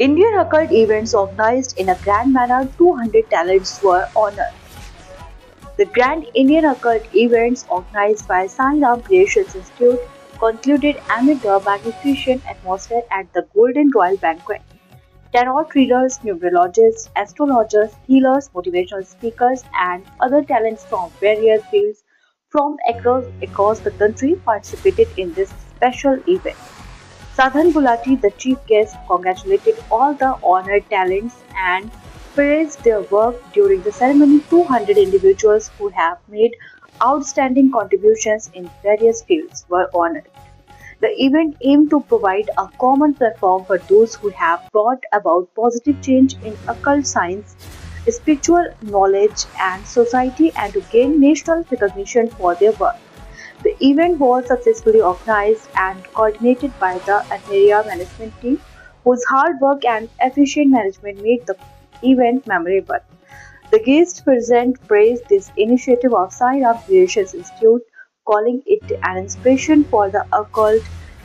Indian occult events organized in a grand manner, 200 talents were honored. The Grand Indian Occult events organized by Sai Ram Creations Institute concluded amid the magnificent atmosphere at the Golden Royal Banquet. Tarot readers, numerologists, astrologers, healers, motivational speakers, and other talents from various fields from across the country participated in this special event. Sadhan Gulati, the chief guest, congratulated all the honored talents and praised their work during the ceremony. 200 individuals who have made outstanding contributions in various fields were honored. The event aimed to provide a common platform for those who have brought about positive change in occult science, spiritual knowledge, and society, and to gain national recognition for their work. The event was successfully organized and coordinated by the Atmeria management team, whose hard work and efficient management made the event memorable. The guests present praised this initiative of Sai Ram Creations Institute, calling it an inspiration for the occult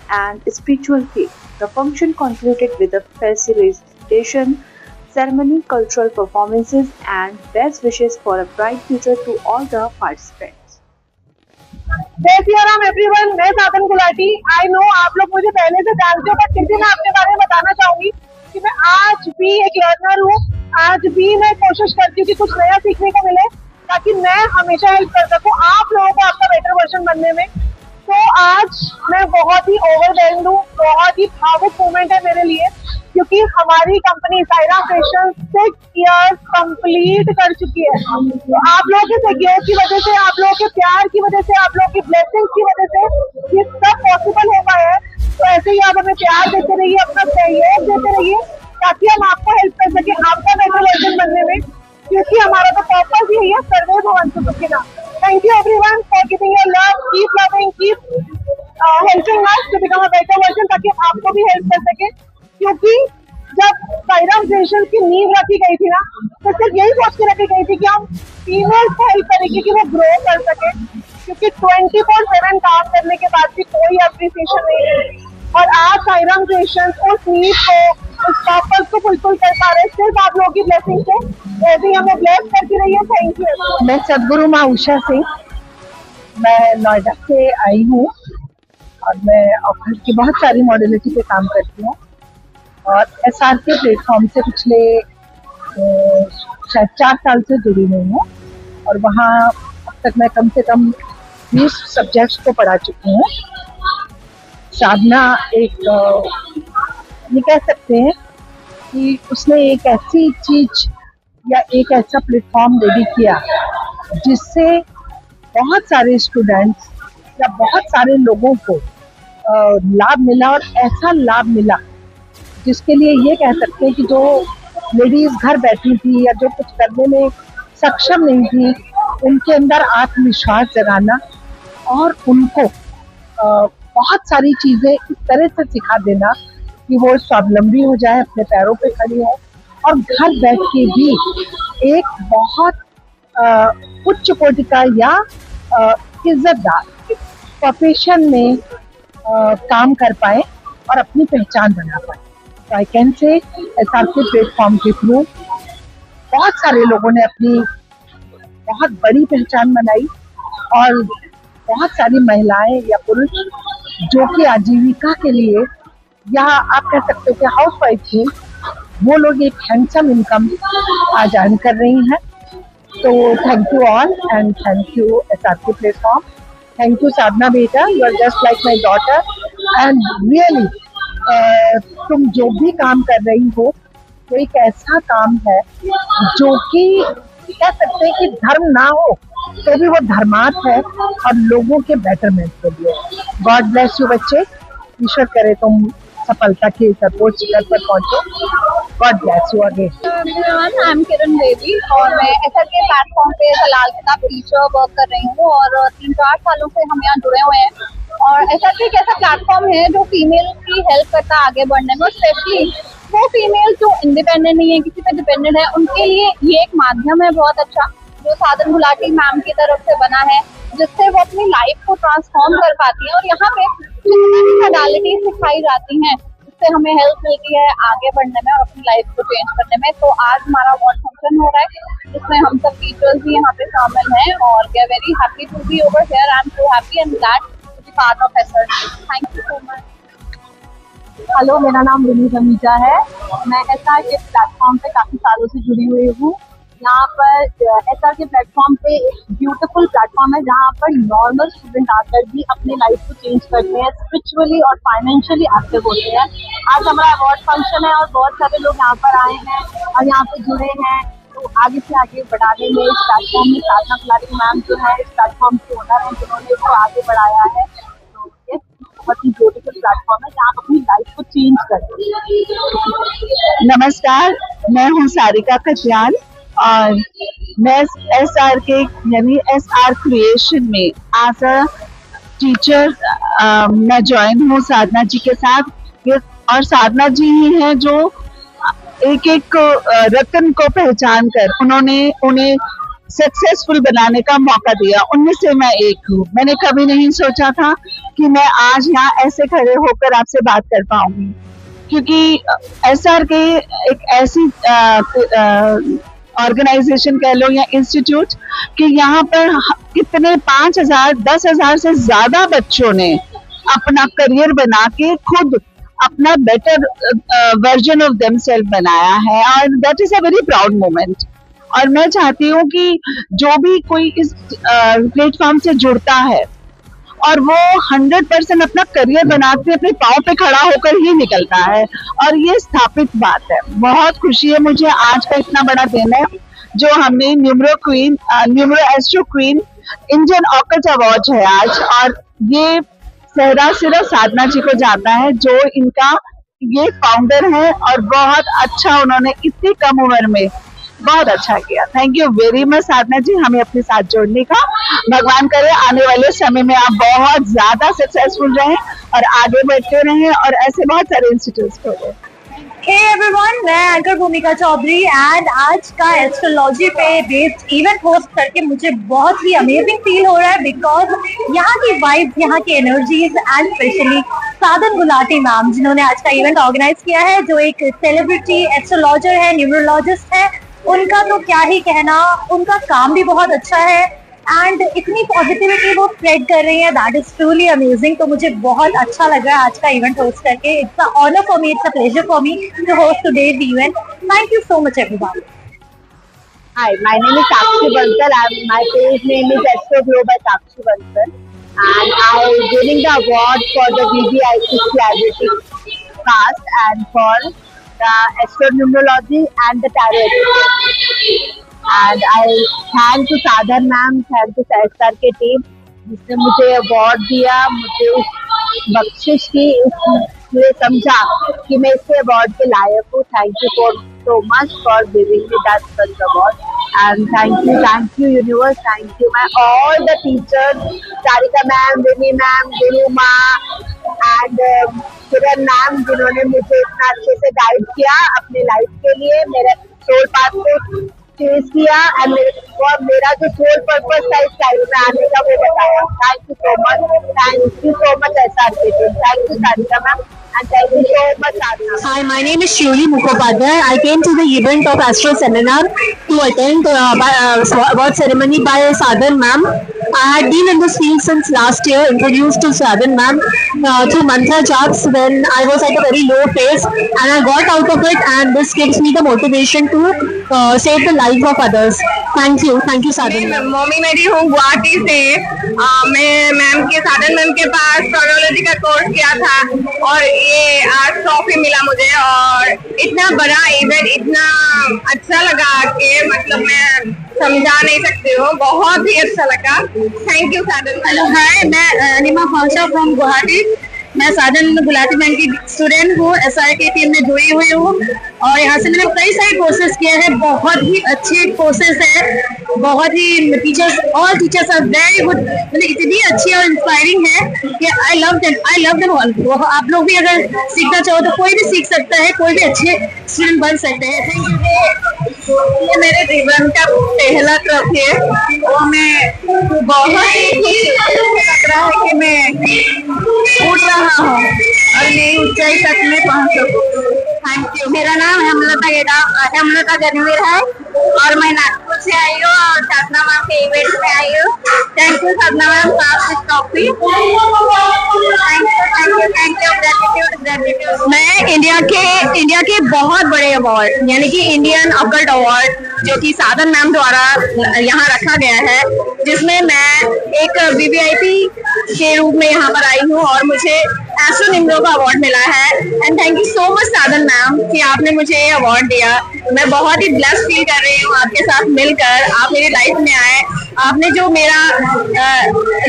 and spiritual field. The function concluded with a facilitation ceremony, cultural performances, and best wishes for a bright future to all the participants. जय Siya Ram everyone, मैं साधन Gulati. I know आप लोग मुझे पहले से जानते हो, बट फिर भी मैं अपने बारे में बताना चाहूंगी कि मैं आज भी एक लर्नर हूँ। आज भी मैं कोशिश करती हूँ कि कुछ नया सीखने को मिले, ताकि मैं हमेशा हेल्प कर सकूँ आप लोगों को आपका बेटर वर्जन बनने में। तो आज मैं बहुत ही ओवरवेल्म्ड हूँ, बहुत ही भावुक मोमेंट है मेरे लिए, क्योंकि हमारी company Sai Ram creations 6 years complete कर चुकी है। तो आप लोगों के सहयोग की वजह से, आप लोगों के प्यार की वजह से, आप लोगों की ब्लेसिंग्स की वजह से ये सब पॉसिबल हो पाया है। तो ऐसे ही आप हमें प्यार देते रहिए, अपना सहयोग देते रहिए, ताकि हम आपको हेल्प कर सके आपका बेटर वर्जन बनने में, क्योंकि हमारा तो पर्पस यही है, सर्वे भवन्तु सुखिनः। Thank you everyone for giving your love, keep loving, keep helping us to become a better version, ताकि हम आपको भी हेल्प कर सके। क्योंकि जब साई राम क्रिएशंस की नींव रखी गई थी ना, तो सिर्फ यही सोच के रखी गई थी कि हम फीमेल्स को हेल्प करेंगे कि वो ग्रो कर सके, क्योंकि 24/7 काम करने के बाद भी कोई अप्रिसिएशन नहीं मिलती। और आज साई राम क्रिएशंस उस नीड को, उस पर्पस को फुलफिल कर पा रहे हैं सिर्फ आप लोगों की ब्लेसिंग से। ऐसे ही हमें ब्लेस करती रहिए। Thank you. मैं सदगुरु माँ उषा सिंह, मैं नोएडा से आई हूँ और मैं ऑफर की बहुत सारी मॉडलिटी पे काम करती हूँ और SRK प्लेटफॉर्म से पिछले शायद 4 साल से जुड़ी हुई हूँ और वहाँ अब तक मैं कम से कम 20 सब्जेक्ट्स को पढ़ा चुकी हूँ। साधना एक ये कह सकते हैं कि उसने एक ऐसी चीज या एक ऐसा प्लेटफॉर्म रेडी किया जिससे बहुत सारे स्टूडेंट्स या बहुत सारे लोगों को लाभ मिला, और ऐसा लाभ मिला जिसके लिए ये कह सकते हैं कि जो लेडीज घर बैठी थी या जो कुछ करने में सक्षम नहीं थी, उनके अंदर आत्मविश्वास जगाना और उनको बहुत सारी चीजें इस तरह से सिखा देना कि वो स्वावलंबी हो जाए, अपने पैरों पे खड़ी हो और घर बैठ के भी एक बहुत उच्च कोटि का या इज्जतदार प्रोफेशन में काम कर पाए और अपनी पहचान बना पाए। तो I can say SRK platform के थ्रू बहुत सारे लोगों ने अपनी बहुत बड़ी पहचान बनाई और बहुत सारी महिलाएं या पुरुष जो कि आजीविका के लिए या आप कह सकते हो कि हाउस वाइफ थी, वो लोग एक हैंडसम इनकम आज अर्न कर रही हैं। तो thank you all and thank you SRK platform. Thank you Sadhana बेटा, you are just like my daughter and really तुम जो भी काम कर रही हो वो एक ऐसा काम है जो कि कह सकते हैं कि धर्म ना हो तो भी वो धर्मार्थ है और लोगों के बेटरमेंट के लिए। गॉड ब्लेस यू बच्चे, ईश्वर करे तुम सफलता के सर्वोच्च शिखर पर पहुंचो। God bless you again. I am Kiran Devi और मैं SRK प्लेटफॉर्म पे लाल किताब टीचर वर्क कर रही हूँ और 3-4 सालों से हम यहाँ जुड़े हुए हैं। और SRK एक ऐसा प्लेटफॉर्म है जो फीमेल की हेल्प करता है आगे बढ़ने में, और स्पेशली वो फीमेल जो इंडिपेंडेंट नहीं है, किसी पे डिपेंडेंट है, उनके लिए ये एक माध्यम है बहुत अच्छा, जो साधन गुलाटी मैम की तरफ से बना है, जिससे वो अपनी लाइफ को ट्रांसफॉर्म कर पाती है। और यहाँ पे जितनी भी मोडालिटी सिखाई जाती हैं, जिससे हमें हेल्प मिलती है आगे बढ़ने में और अपनी लाइफ को चेंज करने में। तो आज हमारा अवार्ड फंक्शन हो रहा है जिसमें हम सब टीचर्स भी यहाँ पे शामिल हैं और we are very happy to be over here. I am so happy and glad to be part of SRK. Thank you so much. Hello, मेरा नाम विनी रमीजा है। मैं एसआरके प्लेटफॉर्म पे काफ़ी सालों से जुड़ी हुई हूँ। यहाँ पर एसआरके प्लेटफॉर्म पे एक ब्यूटीफुल प्लेटफॉर्म है जहाँ पर नॉर्मल स्टूडेंट आकर भी अपने लाइफ को चेंज करते हैं, स्पिरिचुअली और फाइनेंशियली एक्टिव होते हैं। आज हमारा अवार्ड फंक्शन है और बहुत सारे लोग यहाँ पर आए हैं और यहाँ पे जुड़े हैं। तो आगे से आगे बढ़ाने में इस प्लेटफॉर्म में साधना कुलाटी मैम जो है इस प्लेटफॉर्म के ओनर हैं, जिन्होंने इसको आगे बढ़ाया है। तो ये बहुत ही ब्यूटीफुल प्लेटफॉर्म है जहाँ आप अपनी लाइफ को चेंज करते हैं। नमस्कार, मैं हूँ सारिका कटियाल और मैं एसआरके यानी एसआर क्रिएशन में एज अ टीचर मैं ज्वाइन हूँ साधना जी के साथ। और साधना जी ही हैं जो एक एक रत्न को पहचान कर उन्होंने उन्हें सक्सेसफुल बनाने का मौका दिया। उनमें से मैं एक हूँ। मैंने कभी नहीं सोचा था कि मैं आज यहाँ ऐसे खड़े होकर आपसे बात कर पाऊंगी, क्योंकि एसआरके एक ऐसी ऑर्गेनाइजेशन कह लो या इंस्टीट्यूट कि यहाँ पर कितने 5,000 10,000 से ज्यादा बच्चों ने अपना करियर बना के खुद अपना बेटर वर्जन ऑफ देमसेल्फ बनाया है और that is a very proud moment. और मैं चाहती हूँ कि जो भी कोई इस प्लेटफॉर्म से जुड़ता है और वो 100% अपना करियर बनाते अपने पाँव पे खड़ा होकर ही निकलता है, और ये स्थापित बात है। बहुत खुशी है मुझे आज का इतना बड़ा दिन है जो हमने numero astro queen Indian occult award है आज, और ये सहरा सिर्फ साधना जी को जाता है जो इनका ये फाउंडर है। और बहुत अच्छा उन्होंने इतनी कम उम्र में बहुत अच्छा किया। थैंक यू वेरी मच साधना जी हमें अपने साथ जोड़ने का। भगवान करे आने वाले समय में आप बहुत ज्यादा सक्सेसफुल रहें और आगे बढ़ते रहें और ऐसे बहुत सारे इंस्टीट्यूट खोलें। हे एवरीवन, मैं एंकर भूमिका चौधरी एंड आज का एस्ट्रोलॉजी पे बेस्ड इवेंट होस्ट करके मुझे बहुत ही अमेजिंग फील हो रहा है बिकॉज यहाँ की वाइब्स, यहाँ की एनर्जीज एंड स्पेशली साधन गुलाटी मैम जिन्होंने आज का इवेंट ऑर्गेनाइज किया है, जो एक सेलिब्रिटी एस्ट्रोलॉजर है, न्यूमरोलॉजिस्ट है, उनका तो क्या ही कहना। उनका काम भी बहुत अच्छा है एंड इतनी पॉजिटिविटी वो स्प्रेड कर रही है, दैट इज ट्रूली अमेजिंग। तो मुझे बहुत अच्छा लग रहा है आज का इवेंट होस्ट करके। It's a honour for me, it's a pleasure for me to host today's event. Thank you so much everyone. Hi, my name is Sakshi Bansal. My page name is Astro Glow by Sakshi Bansal, and I am winning the award for the BBIC Clarity Cast and for the astronumerology and the tarot. And I thank to Sadhan ma'am, thank to SRK team जिसने मुझे award दिया, मुझे बख्शिश की, इसलिए समझा कि मैं इसके अवार्ड के लायक हूँ। Thank you for so much for giving me that such award, and thank you universe, thank you my all the teachers, Sarika ma'am, Vinny ma'am, Guru ma and Kiran ma'am जिन्होंने मुझे इतना अच्छे से guide किया अपने life के लिए, मेरे सोल पाथ को चेंज किया एंड मेरा जो सोल पर्पस था इस लाइफ में आने का वो बताया। Thank you so much SRK team, thank you Sarika ma'am and thank you so much Sadhana. Hi, my name is Shuli Mukhopadhyay. I came to the event of Astro Seminar to attend award ceremony by Sadhan ma'am. I had been in this field since last year, introduced to Sadhan ma'am through mantra japs when I was at a very low phase, and I got out of it, and this gives me the motivation to save the life of others. Thank you Sadhan ma'am. Mummy मेरी हूँ गुवाहाटी से। मैं ma'am के साधन ma'am के पास astrology का course किया था और ये आज ट्रॉफी मिला मुझे, और इतना बड़ा इवेंट, इतना अच्छा लगा कि मतलब मैं समझा नहीं सकती हूँ, बहुत ही अच्छा लगा। थैंक यू साधन। हेलो, हाय, मैं अनिमा फांसा फ्रॉम गुवाहाटी। मैं साधन गुलाटी मैम की स्टूडेंट हूँ, एसआरके टीम में जुड़ी हुई हूँ और यहाँ से मैंने कई सारे कोर्सेज किए हैं। बहुत ही अच्छे कोर्सेज है, बहुत ही all teachers are very good, मतलब इतनी अच्छी और इंस्पायरिंग है कि आई लव देम ऑल। आप लोग भी अगर सीखना चाहो तो कोई भी सीख सकता है, कोई भी अच्छे स्टूडेंट बन सकते हैं। Thank you. ये मेरे जीवन का पहला ट्रॉफी है और मैं बहुत ही खुश लग रहा है कि मैं उठ रहा हूँ और नई ऊंचाई तक में पहुंच सकूं। Thank you. मेरा नाम हेमलता गणवीर है और मैं नागपुर से आई हूँ और साधना मैम के इवेंट में आई हूँ। Thank you Sadhana ma'am for topic. Thank you gratitude. मैं इंडिया के बहुत बड़े अवार्ड यानी कि इंडियन अकल्ट अवार्ड जो कि साधन मैम द्वारा यहाँ रखा गया है, जिसमें मैं एक वीवीआईपी के रूप में यहाँ पर आई हूँ और मुझे एस्ट्रो निम्रो का अवार्ड मिला है। And thank you so much साधन मैम कि आपने मुझे ये अवार्ड दिया। मैं बहुत ही ब्लेस्ड फील कर रही हूँ आपके साथ मिलकर। आप मेरी लाइफ में आए, आपने जो मेरा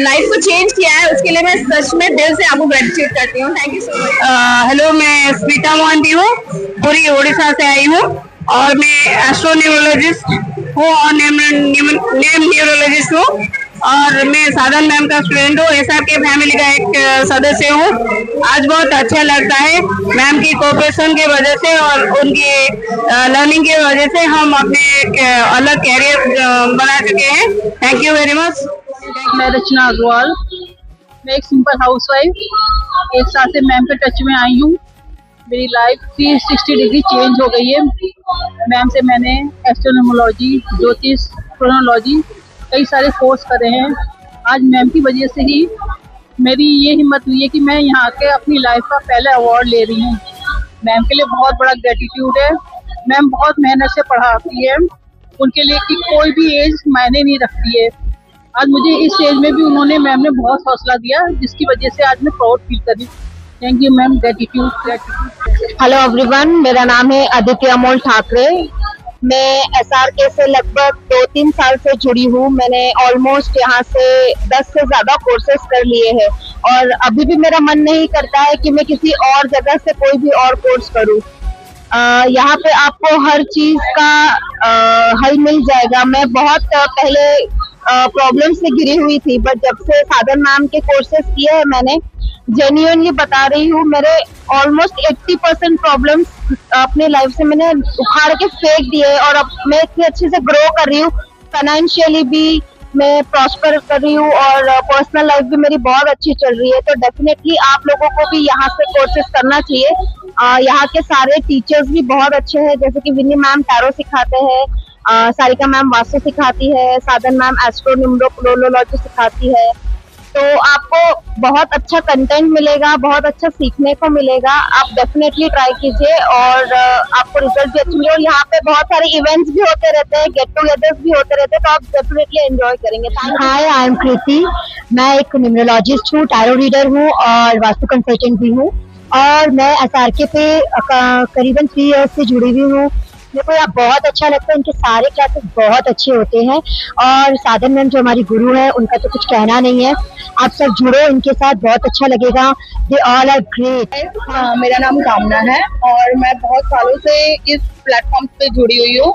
लाइफ को चेंज किया है उसके लिए मैं सच में दिल से आपको ग्रेटिट्यूड करती हूँ। Thank you so much. Hello, मैं स्मिता मोहंती हूँ, पूरी उड़ीसा से आई हूँ और मैं एस्ट्रो न्यूरोलॉजिस्ट हूँ और नेम न्यूरोलॉजिस्ट हूँ और मैं साधन मैम का स्टूडेंट हूँ, एसआर के फैमिली का एक सदस्य हूँ। आज बहुत अच्छा लगता है मैम की कोऑपरेशन की वजह से और उनकी लर्निंग की वजह से हम अपने एक अलग कैरियर बना चुके हैं। Thank you very much. मैं रचना अग्रवाल, मैं एक सिंपल हाउसवाइफ, एक साल से मैम के टच में आई हूँ। मेरी लाइफ 360 डिग्री चेंज हो गई है। मैम से मैंने एस्ट्रोनोमोलॉजी, ज्योतिष, एस्ट्रोनोलॉजी कई सारे कोर्स करे हैं। आज मैम की वजह से ही मेरी ये हिम्मत हुई है कि मैं यहाँ के अपनी लाइफ का पहला अवार्ड ले रही हूँ। मैम के लिए बहुत बड़ा ग्रेटिट्यूड है। मैम बहुत मेहनत से पढ़ाती है, उनके लिए कि कोई भी एज मायने नहीं रखती है। आज मुझे इस एज में भी उन्होंने मैम ने बहुत हौसला दिया, जिसकी वजह से आज मैं प्राउड फील कर रही हूँ। Thank you ma'am, gratitude. Hello everyone, मेरा नाम है आदित्य अमोल ठाकरे। मैं एसआरके से लगभग 2-3 साल से जुड़ी हूँ। मैंने ऑलमोस्ट यहाँ से 10 से ज्यादा कोर्सेज कर लिए हैं और अभी भी मेरा मन नहीं करता है कि मैं किसी और जगह से कोई भी और कोर्स करूँ। यहाँ पे आपको हर चीज का हल मिल जाएगा। मैं बहुत पहले प्रॉब्लम से घिरी हुई थी, बट जब से साधन मैम के कोर्सेज किए हैं मैंने, जेन्युइनली बता रही हूँ, मेरे ऑलमोस्ट 80% प्रॉब्लम्स अपने लाइफ से मैंने उखाड़ के फेंक दिए और अब मैं इतनी अच्छे से ग्रो कर रही हूँ। फाइनेंशियली भी मैं प्रॉस्पर कर रही हूँ और पर्सनल लाइफ भी मेरी बहुत अच्छी चल रही है। तो डेफिनेटली आप लोगों को भी यहाँ से कोर्सेज करना चाहिए। यहाँ के सारे टीचर्स भी बहुत अच्छे हैं, जैसे कि विनी मैम टैरो सिखाते हैं, सारिका मैम वास्तु सिखाती है, साधन मैम एस्ट्रो न्यूमरोलॉजी सिखाती है। तो आपको बहुत अच्छा कंटेंट मिलेगा, बहुत अच्छा सीखने को मिलेगा। आप डेफिनेटली ट्राई कीजिए और आपको रिजल्ट भी अच्छे मिलेगा। और यहाँ पे बहुत सारे इवेंट्स भी होते रहते हैं, गेट टुगेदर्स भी होते रहते हैं, तो आप डेफिनेटली एंजॉय करेंगे। हाय, आई एम कृति। मैं एक न्यूमरोलॉजिस्ट हूँ, टैरो रीडर हूँ और वास्तु कंसल्टेंट भी हूँ और मैं एसआरके पे करीबन 3 इयर्स से जुड़ी हुई हूँ। मेरे को यहाँ बहुत अच्छा लगता है, इनके सारे क्लासेस बहुत अच्छे होते हैं और साधन मैम जो हमारी गुरु है उनका तो कुछ कहना नहीं है। आप सब जुड़ो इनके साथ, बहुत अच्छा लगेगा। They all are great. मेरा नाम कामना है और मैं बहुत सालों से इस प्लेटफॉर्म पे जुड़ी हुई हूँ।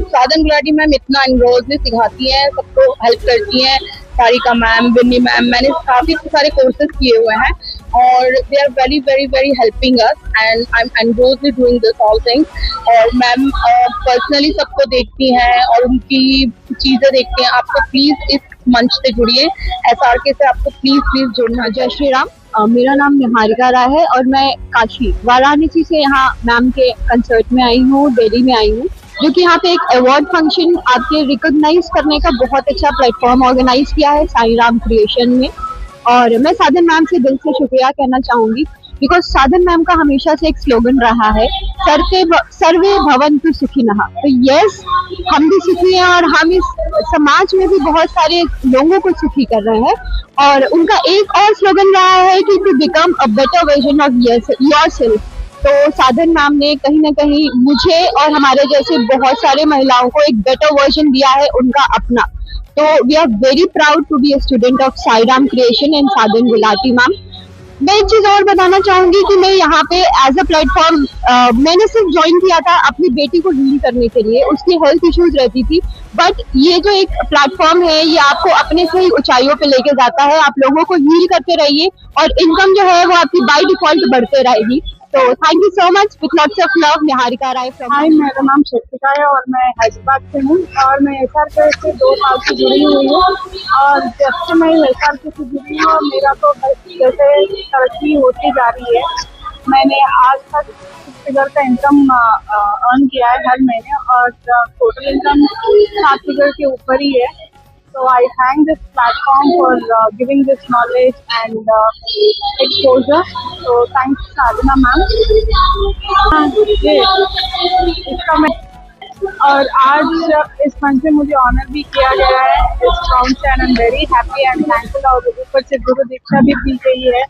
साधन गुलाटी मैम इतना एनरोजली सिखाती हैं, सबको हेल्प करती हैं। सारिका मैम, विन्नी मैम, मैंने काफी सारे कोर्सेज किए हुए हैं और they are very very very helping us and I am enrolly doing this all things. और मैम पर्सनली सबको देखती हैं और उनकी चीजें देखती हैं। आपको प्लीज इस मंच से जुड़िए, एसआरके से आपको प्लीज जुड़ना। जय श्री राम। मेरा नाम निहारिका राय है और मैं काशी वाराणसी से यहाँ मैम के कंसर्ट में आई हूँ, दिल्ली में आई हूँ, जो कि यहाँ पे एक अवार्ड फंक्शन आपके रिकॉग्नाइज करने का बहुत अच्छा प्लेटफॉर्म ऑर्गेनाइज किया है साई राम क्रिएशन में। और मैं साधन मैम से दिल से शुक्रिया कहना चाहूंगी, बिकॉज साधन मैम का हमेशा से एक स्लोगन रहा है, सर्वे भवन्तु सुखिनः। तो यस, हम भी सुखी हैं और हम इस समाज में भी बहुत सारे लोगों को सुखी कर रहे हैं। और उनका एक और स्लोगन रहा है कि to become a better version of yourself. तो साधन मैम ने कहीं ना कहीं मुझे और हमारे जैसे बहुत सारे महिलाओं को एक बेटर वर्जन दिया है उनका अपना। तो we are very proud to be a student of Sai Ram creation and Sadhan Gulati ma'am. मैं एक चीज और बताना चाहूंगी कि मैं यहाँ पे एज अ प्लेटफॉर्म मैंने सिर्फ ज्वाइन किया था अपनी बेटी को हील करने के लिए, उसकी हेल्थ इश्यूज रहती थी। बट ये जो एक प्लेटफॉर्म है ये आपको अपने से ही ऊंचाइयों पे लेके जाता है। आप लोगों को हील करते रहिए और इनकम जो है वो आपकी बाय डिफॉल्ट बढ़ते रहेगी। तो thank you so much, with lots of love, Niharika Rai from. Hi, मेरा नाम शक्तिका है और मैं हैदराबाद से हूँ और मैं SRK से 2 साल से जुड़ी हुई हूँ। और जब से मैं SRK से जुड़ी हूँ मेरा तो बस जैसे तरक्की होती जा रही है। मैंने आज तक 6 फिगर का इनकम अर्न किया है हर महीने और टोटल इनकम 7 फिगर के ऊपर ही है। So I thank this platform for giving this knowledge and exposure. So thanks Sadhana ma'am. इसका मैं और आज इस मंच में मुझे ऑनर भी किया गया है इस राउंड से and I am very happy and thankful. और ऊपर से गुरु दीक्षा भी दी गई है,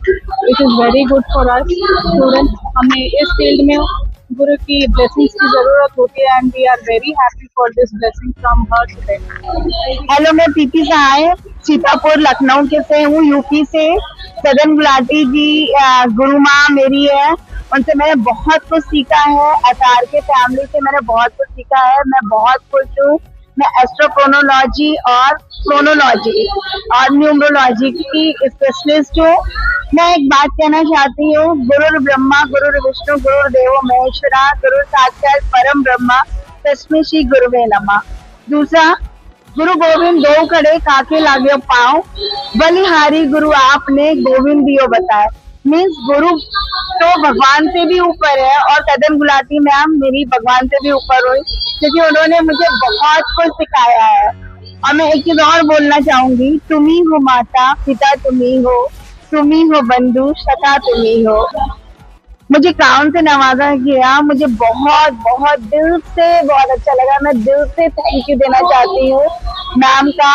which is very good for us students. हमें इस फील्ड में गुरु की ब्लेसिंग्स की जरूरत होती है and we are very happy for this blessing from her today. Hello, मैं प्रीति सहाय सीतापुर लखनऊ के से हूँ, यूपी से। सदन गुलाटी जी गुरु माँ मेरी है, उनसे मैंने बहुत कुछ सीखा है। SRK फैमिली से मैंने बहुत कुछ सीखा है। मैं बहुत खुश हूँ। मैं एस्ट्रोप्रोनोलॉजी और क्रोनोलॉजी और न्यूमरोलॉजी की स्पेशलिस्ट हूँ। मैं एक बात कहना चाहती हूँ, गुरुर् ब्रह्मा गुरुर् विष्णु गुरुर्देवो महेश्वरा, गुरु साक्षात परम ब्रह्मा तस्मै श्री गुरुवे नमः। दूसरा, गुरु गोविंद दो खड़े काके लागे पाँव, बलिहारी गुरु आपने गोविंद दियो बताए। मीन्स गुरु तो भगवान से भी ऊपर है और सदन गुलाटी मैम मेरी भगवान से भी ऊपर हुई, क्योंकि उन्होंने मुझे बहुत कुछ सिखाया है। और मैं एक चीज और बोलना चाहूंगी, तुम ही हो माता पिता, तुम ही हो बंधु सखा, तुम ही हो। मुझे क्राउन से नवाजा गया, मुझे बहुत बहुत दिल से बहुत अच्छा लगा। मैं दिल से थैंक यू देना चाहती हूँ मैम का।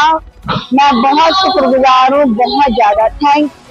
मैं बहुत शुक्रगुजार हूँ, बहुत ज्यादा थैंक